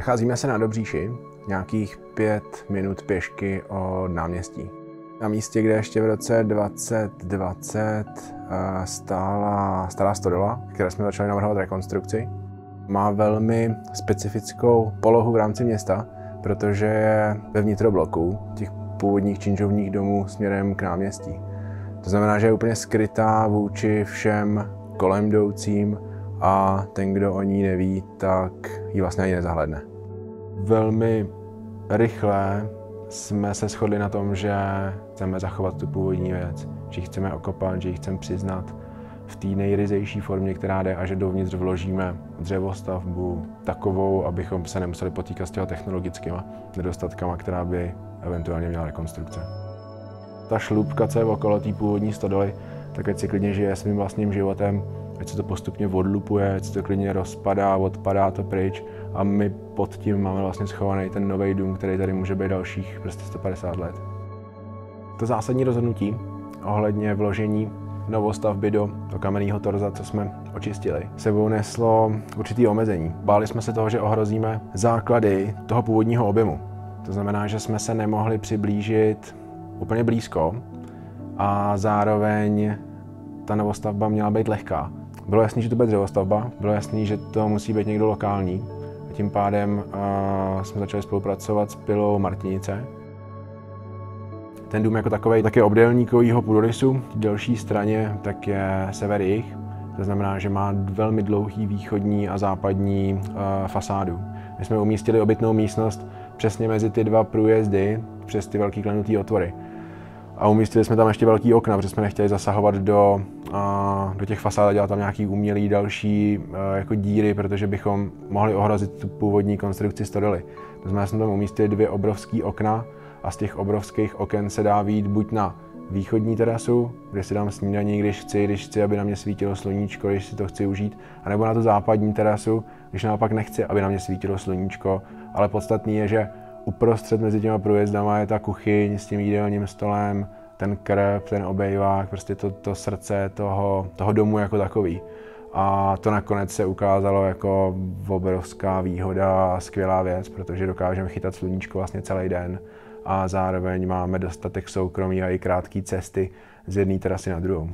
Nacházíme se na Dobříši, nějakých 5 minut pěšky od náměstí. Na místě, kde ještě v roce 2020 stála stará stodola, které jsme začali navrhovat rekonstrukci. Má velmi specifickou polohu v rámci města, protože je ve vnitrobloku těch původních činžovních domů směrem k náměstí. To znamená, že je úplně skrytá vůči všem kolem jdoucím a ten, kdo o ní neví, tak ji vlastně ani nezahlédne. Velmi rychle jsme se shodli na tom, že chceme zachovat tu původní věc, že ji chceme okopat, že ji chceme přiznat v té nejryzejší formě, která jde, a že dovnitř vložíme dřevostavbu takovou, abychom se nemuseli potýkat s těmi technologickými nedostatkama, která by eventuálně měla rekonstrukce. Ta šlupka, co je okolo té původní stodoly, tak ať si klidně žije svým vlastním životem, ať se to postupně odlupuje, ať se to klidně rozpadá, odpadá to pryč a my pod tím máme vlastně schovaný ten nový dům, který tady může být dalších 150 let. To zásadní rozhodnutí ohledně vložení novostavby do kamenného torza, co jsme očistili, sebou neslo určitý omezení. Báli jsme se toho, že ohrozíme základy toho původního objemu. To znamená, že jsme se nemohli přiblížit úplně blízko a zároveň ta novostavba měla být lehká. Bylo jasný, že to bude dřevostavba, bylo jasný, že to musí být někdo lokální. A tím pádem jsme začali spolupracovat s Pilou Martinice. Ten dům jako takový tak je obdélníkovýho půdorysu, v delší straně tak je sever-jih. To znamená, že má velmi dlouhý východní a západní fasádu. My jsme umístili obytnou místnost přesně mezi ty dva průjezdy, přes ty velký klenutý otvory. A umístili jsme tam ještě velký okna, protože jsme nechtěli zasahovat do těch fasád a dělat tam nějaký umělý další jako díry, protože bychom mohli ohrozit tu původní konstrukci stodoly. To znamená, že jsme tam umístili 2 obrovský okna a z těch obrovských oken se dá vyjít buď na východní terasu, kde si dám snídaní, když chci, aby na mě svítilo sluníčko, když si to chci užít, anebo na tu západní terasu, když naopak nechci, aby na mě svítilo sluníčko, ale podstatný je, že uprostřed mezi těma průjezdama je ta kuchyň s tím jídelním stolem, ten krb, ten obejvák, prostě to srdce toho domu jako takový. A to nakonec se ukázalo jako obrovská výhoda a skvělá věc, protože dokážeme chytat sluníčko vlastně celý den a zároveň máme dostatek soukromí a i krátké cesty z jedné terasy na druhou.